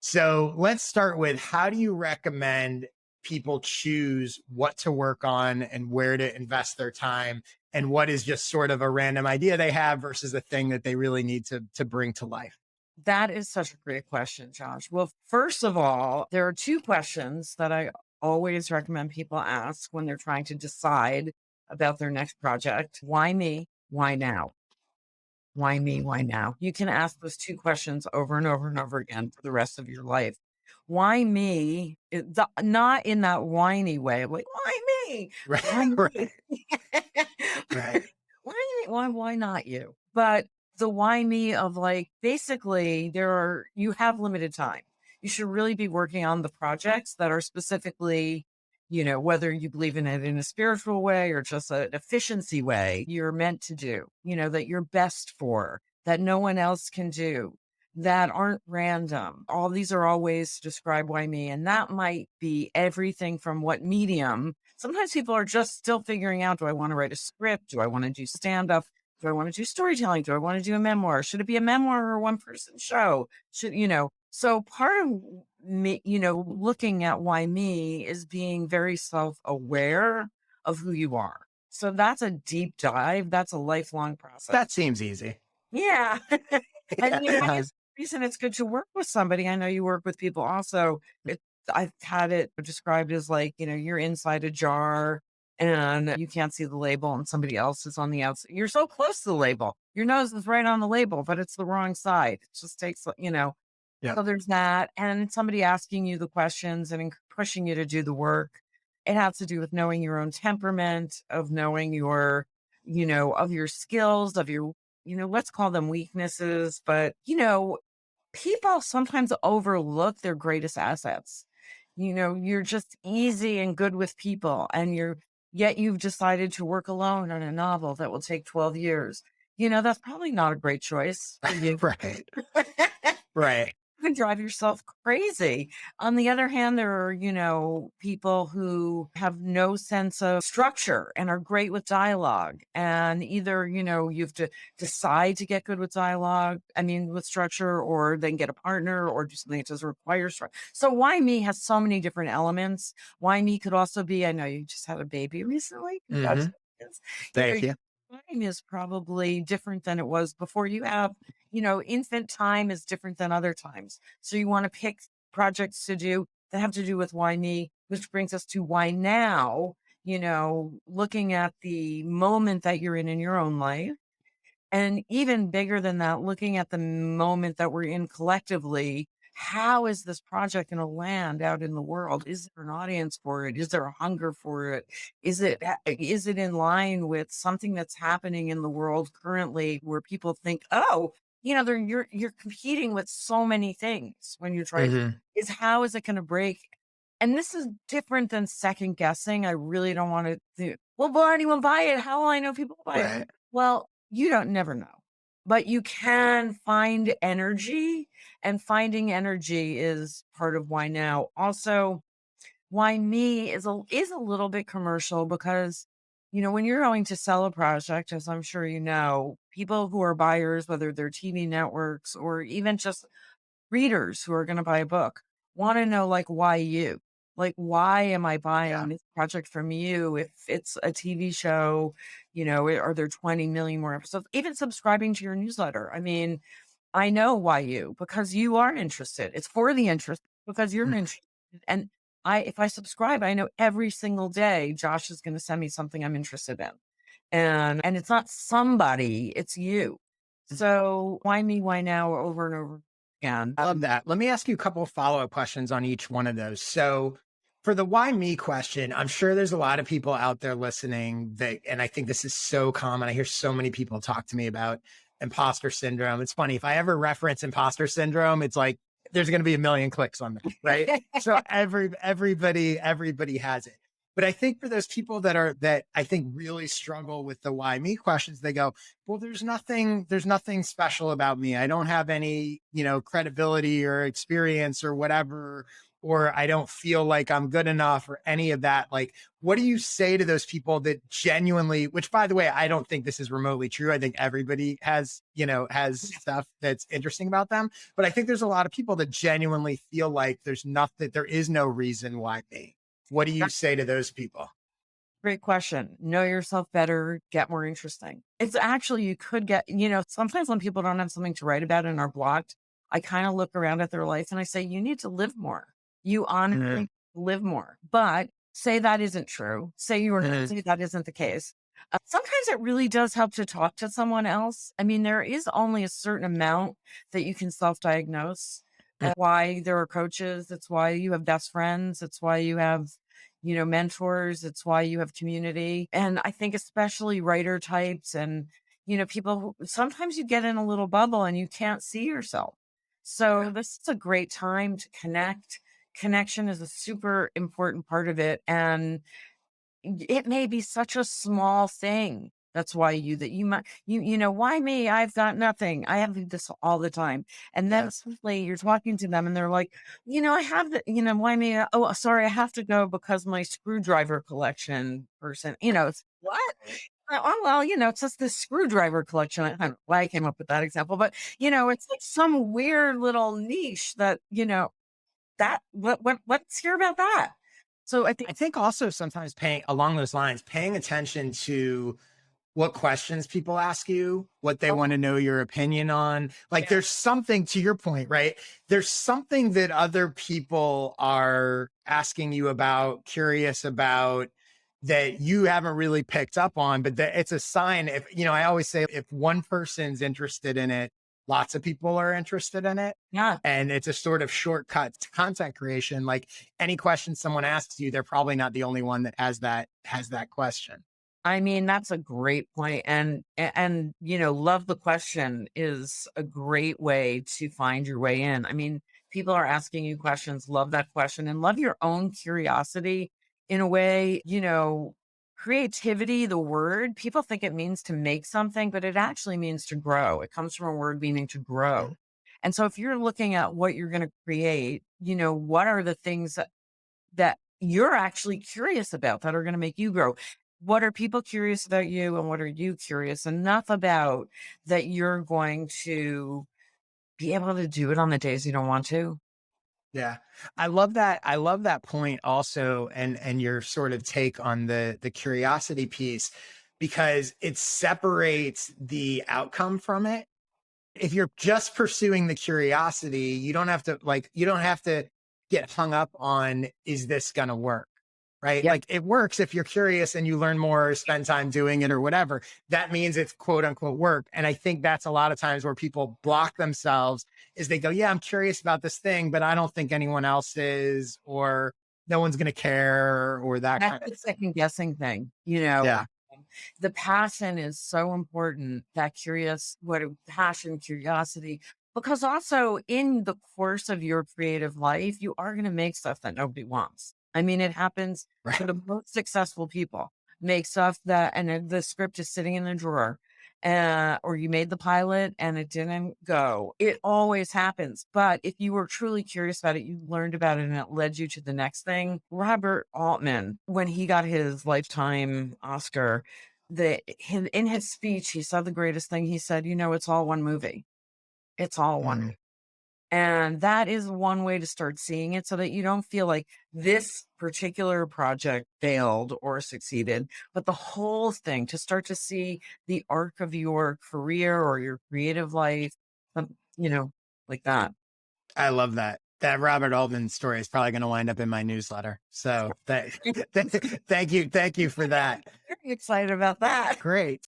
So let's start with, how do you recommend people choose what to work on and where to invest their time, and what is just sort of a random idea they have versus a thing that they really need to bring to life? That is such a great question, Josh. Well, first of all, there are two questions that I always recommend people ask when they're trying to decide about their next project. Why me? Why now? Why me? Why now? You can ask those two questions over and over and over again for the rest of your life. Why me? Not in that whiny way of like, why me? Right, Why right, me? right. Why not you? But the why me of like, basically you have limited time. You should really be working on the projects that are specifically, whether you believe in it in a spiritual way or just an efficiency way, you're meant to do, that you're best for, that no one else can do, that aren't random. All these are all ways to describe why me. And that might be everything from what medium. Sometimes people are just still figuring out, do I want to write a script? Do I want to do stand up? Do I want to do storytelling? Do I want to do a memoir? Should it be a memoir or a one person show? So part of me, looking at why me is being very self aware of who you are. So that's a deep dive. That's a lifelong process. That seems easy. Yeah. Yeah, And, it I guess does. the reason it's good to work with somebody, I know you work with people also. I've had it described as like, you're inside a jar and you can't see the label and somebody else is on the outside. You're so close to the label. Your nose is right on the label, but it's the wrong side. It just takes, Yeah. so there's that. And somebody asking you the questions and pushing you to do the work. It has to do with knowing your own temperament, of knowing of your skills, of your, let's call them weaknesses. But, people sometimes overlook their greatest assets. You're just easy and good with people, and yet you've decided to work alone on a novel that will take 12 years. That's probably not a great choice for you. Right, right. Can drive yourself crazy. On the other hand, there are, people who have no sense of structure and are great with dialogue. And either, you have to decide to get good with dialogue, with structure, or then get a partner or do something that doesn't require structure. So why me has so many different elements. Why me could also be, I know you just had a baby recently. Hmm. Congratulations. Thank Your you. time is probably different than it was before. You have infant time is different than other times. So you want to pick projects to do that have to do with why me, which brings us to why now, looking at the moment that you're in your own life. And even bigger than that, looking at the moment that we're in collectively. How is this project going to land out in the world? Is there an audience for it? Is there a hunger for it? Is it in line with something that's happening in the world currently where people think, oh, you're competing with so many things when you try Hmm. is how is it going to break? And this is different than second guessing. I really don't want to do, well, will anyone buy it? How will I know people will buy it? Right. Well, you don't never know, but you can find energy, and finding energy is part of why now. Also, why me is a little bit commercial because, when you're going to sell a project, as I'm sure people who are buyers, whether they're TV networks or even just readers who are going to buy a book, want to know like why you. Like, why am I Yeah. buying this project from you? If it's a TV show, are there 20 million more episodes? Even subscribing to your newsletter. I know why you, because you are interested. It's for the interest because you're Mm. interested. And if I subscribe, I know every single day Josh is going to send me something I'm interested in. And it's not somebody, it's you. So why me, why now over and over again? Love that. Let me ask you a couple of follow-up questions on each one of those. So for the why me question, I'm sure there's a lot of people out there listening that, and I think this is so common. I hear so many people talk to me about imposter syndrome. It's funny, if I ever reference imposter syndrome, it's like there's going to be a million clicks on me, right? So everybody has it. But I think for those people that I think really struggle with the why me questions, they go, well, there's nothing special about me. I don't have any, credibility or experience or whatever. or I don't feel like I'm good enough or any of that. Like, what do you say to those people that genuinely, which by the way, I don't think this is remotely true. I think everybody has, has stuff that's interesting about them. But I think there's a lot of people that genuinely feel like there's nothing, there is no reason why me. What do you say to those people? Great question. Know yourself better, get more interesting. It's actually, you could get, sometimes when people don't have something to write about and are blocked, I kind of look around at their life and I say, you need to live more. You honestly live more. But say that isn't true. Say that isn't the case. Sometimes it really does help to talk to someone else. I mean, there is only a certain amount that you can self diagnose. That's why there are coaches. It's why you have best friends. It's why you have mentors. It's why you have community. And I think especially writer types and, people who sometimes you get in a little bubble and you can't see yourself. So this is a great time to connect. Connection is a super important part of it. And it may be such a small thing. That's why you might, why me? I've got nothing. I have this all the time. And then suddenly you're talking to them and they're like, I have the, why me? Oh, sorry, I have to go because my screwdriver collection person, it's what? Oh, well, it's just this screwdriver collection. I don't know why I came up with that example, but it's like some weird little niche that, let's hear about that. So I think also sometimes paying along those lines, paying attention to what questions people ask you, what they want to know your opinion on. Like there's something to your point, right? There's something that other people are asking you about, curious about, that you haven't really picked up on, but that it's a sign. If, I always say if one person's interested in it, lots of people are interested in it. yeah. And it's a sort of shortcut to content creation. Like any question someone asks you, they're probably not the only one that has that question. I mean, that's a great point. And, love the question is a great way to find your way in. I mean, people are asking you questions, love that question and love your own curiosity in a way, creativity, the word, people think it means to make something, but it actually means to grow. It comes from a word meaning to grow. And so if you're looking at what you're going to create, what are the things that you're actually curious about that are going to make you grow? What are people curious about you and what are you curious enough about that you're going to be able to do it on the days you don't want to? Yeah. I love that. I love that point also, and your sort of take on the curiosity piece, because it separates the outcome from it. If you're just pursuing the curiosity, you don't have to get hung up on, is this going to work? Right? Yep. Like it works if you're curious and you learn more, or spend time doing it or whatever. That means it's quote unquote work. And I think that's a lot of times where people block themselves, is they go, yeah, I'm curious about this thing, but I don't think anyone else is, or no one's going to care, or that That's kind of the thing. second guessing thing, Yeah. the passion is so important, that passion, curiosity, because also in the course of your creative life, you are going to make stuff that nobody wants. I mean, it happens to Right. the most successful people. Make stuff that, and then the script is sitting in the drawer, or you made the pilot and it didn't go. It always happens. But if you were truly curious about it, you learned about it and it led you to the next thing. Robert Altman, when he got his Lifetime Oscar, in his speech, he said the greatest thing. He said, it's all one movie. It's all one. Mm. And that is one way to start seeing it so that you don't feel like this particular project failed or succeeded, but the whole thing, to start to see the arc of your career or your creative life, um, you know, like that. I love that. That Robert Altman story is probably going to wind up in my newsletter. So thank you. Thank you for that. Very excited about that. Great.